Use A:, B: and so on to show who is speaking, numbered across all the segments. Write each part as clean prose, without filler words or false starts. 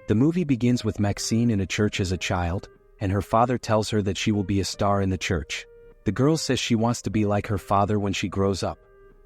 A: The movie begins with Maxine in a church as a child, and her father tells her that she will be a star in the church. The girl says she wants to be like her father when she grows up.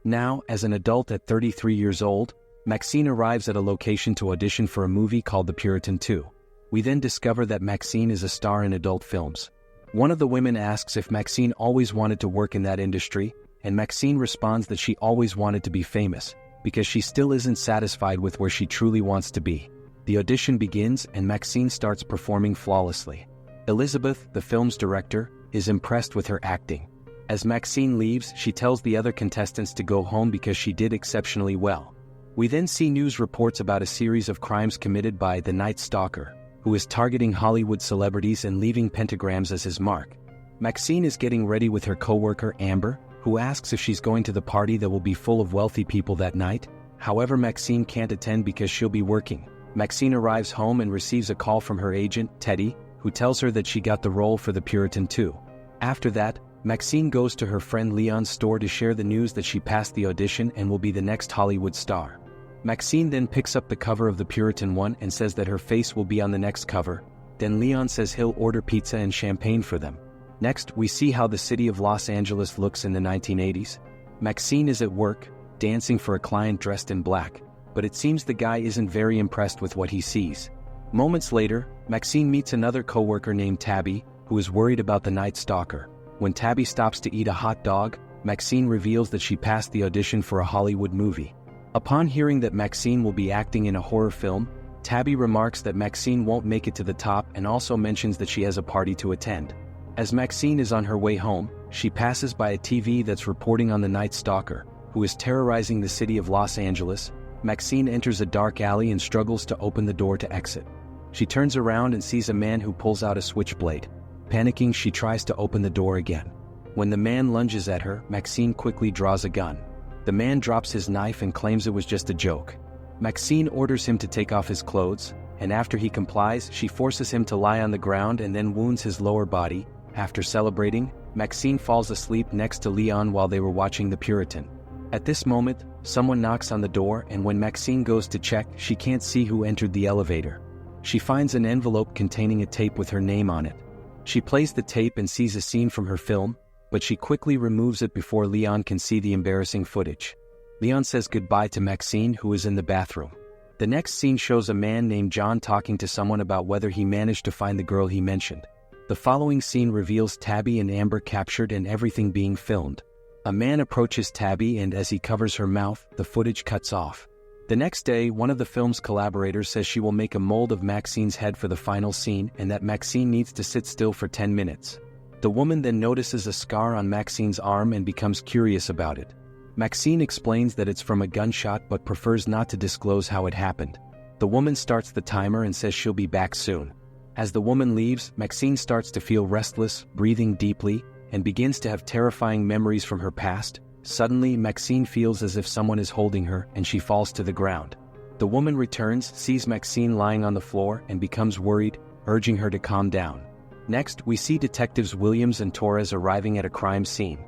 A: Now, as an adult at 33 years old, Maxine arrives at a location to audition for a movie called The Puritan 2. We then discover that Maxine is a star in adult films. One of the women asks if Maxine always wanted to work in that industry, and Maxine responds that she always wanted to be famous, because she still isn't satisfied with where she truly wants to be. The audition begins and Maxine starts performing flawlessly. Elizabeth, the film's director, is impressed with her acting. As Maxine leaves, she tells the other contestants to go home because she did exceptionally well. We then see news reports about a series of crimes committed by the Night Stalker, who is targeting Hollywood celebrities and leaving pentagrams as his mark. Maxine is getting ready with her co-worker Amber, who asks if she's going to the party that will be full of wealthy people that night. However, Maxine can't attend because she'll be working. Maxine arrives home and receives a call from her agent, Teddy, who tells her that she got the role for The Puritan 2. After that, Maxine goes to her friend Leon's store to share the news that she passed the audition and will be the next Hollywood star. Maxine then picks up the cover of The Puritan 1 and says that her face will be on the next cover. Then Leon says he'll order pizza and champagne for them. Next, we see how the city of Los Angeles looks in the 1980s. Maxine is at work, dancing for a client dressed in black, but it seems the guy isn't very impressed with what he sees. Moments later, Maxine meets another co-worker named Tabby, who is worried about the Night Stalker. When Tabby stops to eat a hot dog, Maxine reveals that she passed the audition for a Hollywood movie. Upon hearing that Maxine will be acting in a horror film, Tabby remarks that Maxine won't make it to the top and also mentions that she has a party to attend. As Maxine is on her way home, she passes by a TV that's reporting on the Night Stalker, who is terrorizing the city of Los Angeles. Maxine enters a dark alley and struggles to open the door to exit. She turns around and sees a man who pulls out a switchblade. Panicking, she tries to open the door again. When the man lunges at her, Maxine quickly draws a gun. The man drops his knife and claims it was just a joke. Maxine orders him to take off his clothes, and after he complies, she forces him to lie on the ground and then wounds his lower body. After celebrating, Maxine falls asleep next to Leon while they were watching The Puritan. At this moment, someone knocks on the door, and when Maxine goes to check, she can't see who entered the elevator. She finds an envelope containing a tape with her name on it. She plays the tape and sees a scene from her film, but she quickly removes it before Leon can see the embarrassing footage. Leon says goodbye to Maxine, who is in the bathroom. The next scene shows a man named John talking to someone about whether he managed to find the girl he mentioned. The following scene reveals Tabby and Amber captured and everything being filmed. A man approaches Tabby, and as he covers her mouth, the footage cuts off. The next day, one of the film's collaborators says she will make a mold of Maxine's head for the final scene and that Maxine needs to sit still for 10 minutes. The woman then notices a scar on Maxine's arm and becomes curious about it. Maxine explains that it's from a gunshot but prefers not to disclose how it happened. The woman starts the timer and says she'll be back soon. As the woman leaves, Maxine starts to feel restless, breathing deeply, and begins to have terrifying memories from her past. Suddenly, Maxine feels as if someone is holding her and she falls to the ground. The woman returns, sees Maxine lying on the floor, and becomes worried, urging her to calm down. Next, we see detectives Williams and Torres arriving at a crime scene.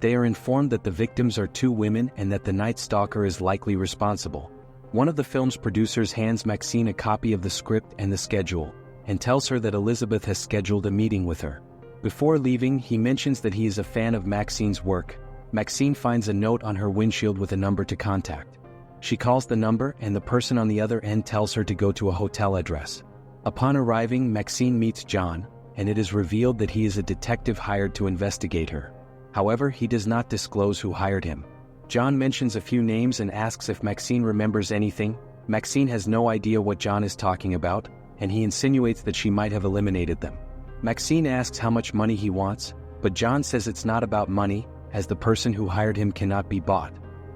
A: They are informed that the victims are two women and that the Night Stalker is likely responsible. One of the film's producers hands Maxine a copy of the script and the schedule, and tells her that Elizabeth has scheduled a meeting with her. Before leaving, he mentions that he is a fan of Maxine's work. Maxine finds a note on her windshield with a number to contact. She calls the number, and the person on the other end tells her to go to a hotel address. Upon arriving, Maxine meets John, and it is revealed that he is a detective hired to investigate her. However, he does not disclose who hired him. John mentions a few names and asks if Maxine remembers anything. Maxine has no idea what John is talking about, and he insinuates that she might have eliminated them. Maxine asks how much money he wants, but John says it's not about money, as the person who hired him cannot be bought.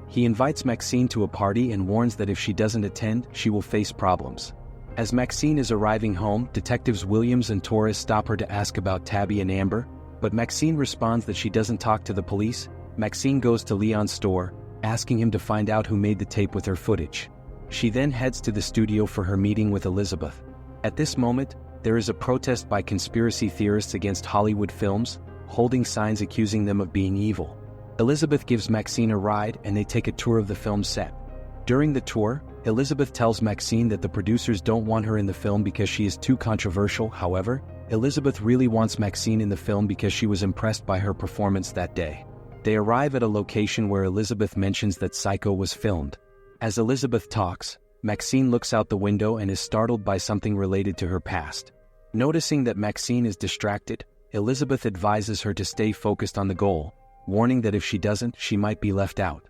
A: He invites Maxine to a party and warns that if she doesn't attend, she will face problems. As Maxine is arriving home, detectives Williams and Torres stop her to ask about Tabby and Amber, but Maxine responds that she doesn't talk to the police. Maxine goes to Leon's store, asking him to find out who made the tape with her footage. She then heads to the studio for her meeting with Elizabeth. At this moment, there is a protest by conspiracy theorists against Hollywood films, holding signs accusing them of being evil. Elizabeth gives Maxine a ride and they take a tour of the film set. During the tour, Elizabeth tells Maxine that the producers don't want her in the film because she is too controversial. However, Elizabeth really wants Maxine in the film because she was impressed by her performance that day. They arrive at a location where Elizabeth mentions that Psycho was filmed. As Elizabeth talks, Maxine looks out the window and is startled by something related to her past. Noticing that Maxine is distracted, Elizabeth advises her to stay focused on the goal, warning that if she doesn't, she might be left out.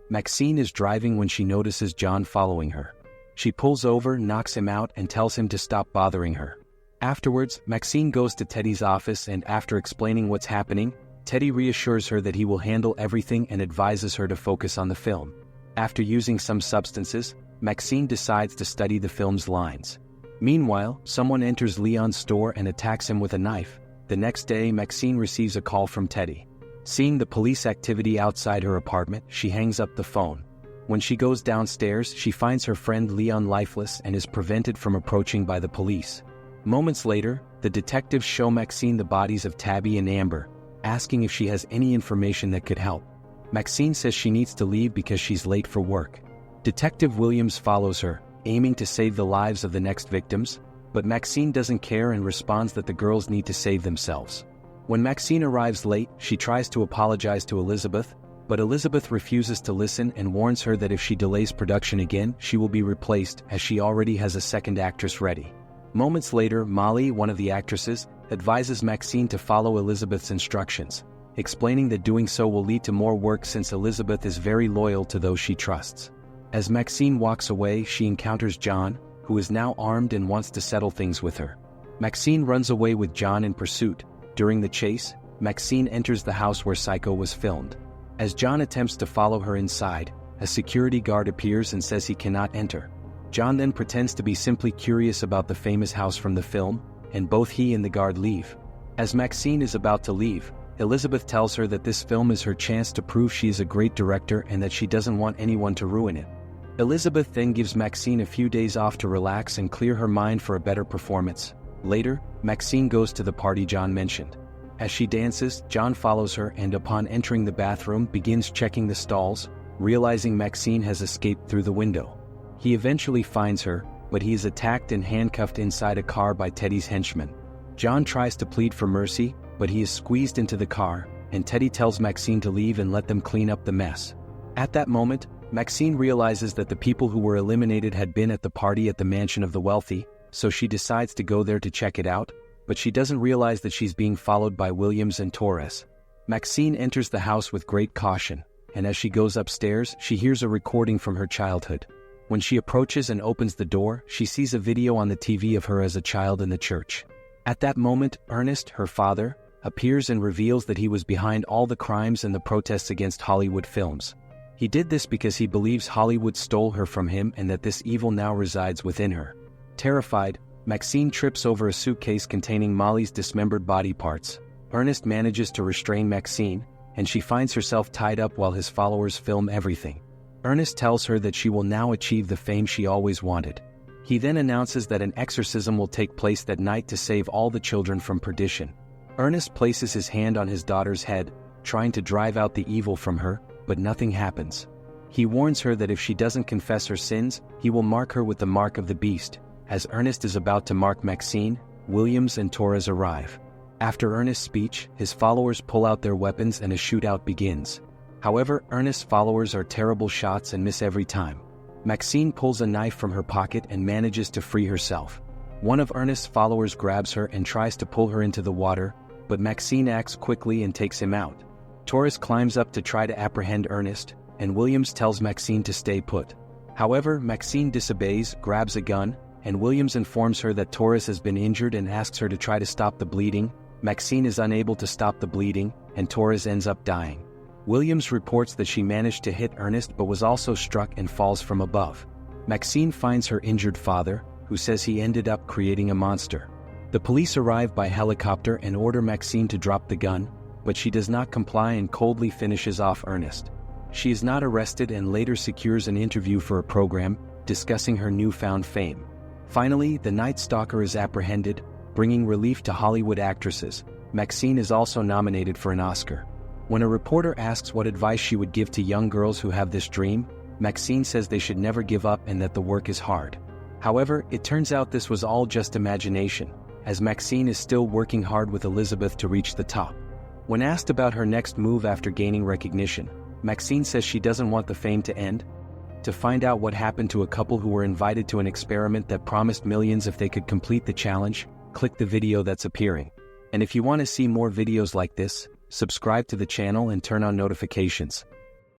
A: Maxine is driving when she notices John following her. She pulls over, knocks him out, and tells him to stop bothering her. Afterwards, Maxine goes to Teddy's office and after explaining what's happening, Teddy reassures her that he will handle everything and advises her to focus on the film. After using some substances, Maxine decides to study the film's lines. Meanwhile, someone enters Leon's store and attacks him with a knife. The next day, Maxine receives a call from Teddy. Seeing the police activity outside her apartment, she hangs up the phone. When she goes downstairs, she finds her friend Leon lifeless and is prevented from approaching by the police. Moments later, the detectives show Maxine the bodies of Tabby and Amber, asking if she has any information that could help. Maxine says she needs to leave because she's late for work. Detective Williams follows her, aiming to save the lives of the next victims, but Maxine doesn't care and responds that the girls need to save themselves. When Maxine arrives late, she tries to apologize to Elizabeth, but Elizabeth refuses to listen and warns her that if she delays production again, she will be replaced as she already has a second actress ready. Moments later, Molly, one of the actresses, advises Maxine to follow Elizabeth's instructions, explaining that doing so will lead to more work since Elizabeth is very loyal to those she trusts. As Maxine walks away, she encounters John, who is now armed and wants to settle things with her. Maxine runs away with John in pursuit. During the chase, Maxine enters the house where Psycho was filmed. As John attempts to follow her inside, a security guard appears and says he cannot enter. John then pretends to be simply curious about the famous house from the film, and both he and the guard leave. As Maxine is about to leave, Elizabeth tells her that this film is her chance to prove she is a great director and that she doesn't want anyone to ruin it. Elizabeth then gives Maxine a few days off to relax and clear her mind for a better performance. Later, Maxine goes to the party John mentioned. As she dances, John follows her and upon entering the bathroom begins checking the stalls, realizing Maxine has escaped through the window. He eventually finds her, but he is attacked and handcuffed inside a car by Teddy's henchmen. John tries to plead for mercy, but he is squeezed into the car, and Teddy tells Maxine to leave and let them clean up the mess. At that moment, Maxine realizes that the people who were eliminated had been at the party at the mansion of the wealthy, so she decides to go there to check it out, but she doesn't realize that she's being followed by Williams and Torres. Maxine enters the house with great caution, and as she goes upstairs, she hears a recording from her childhood. When she approaches and opens the door, she sees a video on the TV of her as a child in the church. At that moment, Ernest, her father, appears and reveals that he was behind all the crimes and the protests against Hollywood films. He did this because he believes Hollywood stole her from him and that this evil now resides within her. Terrified, Maxine trips over a suitcase containing Molly's dismembered body parts. Ernest manages to restrain Maxine, and she finds herself tied up while his followers film everything. Ernest tells her that she will now achieve the fame she always wanted. He then announces that an exorcism will take place that night to save all the children from perdition. Ernest places his hand on his daughter's head, trying to drive out the evil from her, but nothing happens. He warns her that if she doesn't confess her sins, he will mark her with the mark of the beast. As Ernest is about to mark Maxine, Williams and Torres arrive. After Ernest's speech, his followers pull out their weapons and a shootout begins. However, Ernest's followers are terrible shots and miss every time. Maxine pulls a knife from her pocket and manages to free herself. One of Ernest's followers grabs her and tries to pull her into the water, but Maxine acts quickly and takes him out. Torres climbs up to try to apprehend Ernest, and Williams tells Maxine to stay put. However, Maxine disobeys, grabs a gun, and Williams informs her that Torres has been injured and asks her to try to stop the bleeding. Maxine is unable to stop the bleeding, and Torres ends up dying. Williams reports that she managed to hit Ernest but was also struck and falls from above. Maxine finds her injured father, who says he ended up creating a monster. The police arrive by helicopter and order Maxine to drop the gun, but she does not comply and coldly finishes off Ernest. She is not arrested and later secures an interview for a program, discussing her newfound fame. Finally, the Night Stalker is apprehended, bringing relief to Hollywood actresses. Maxine is also nominated for an Oscar. When a reporter asks what advice she would give to young girls who have this dream, Maxine says they should never give up and that the work is hard. However, it turns out this was all just imagination, as Maxine is still working hard with Elizabeth to reach the top. When asked about her next move after gaining recognition, Maxine says she doesn't want the fame to end. To find out what happened to a couple who were invited to an experiment that promised millions if they could complete the challenge, click the video that's appearing. And if you want to see more videos like this, subscribe to the channel and turn on notifications.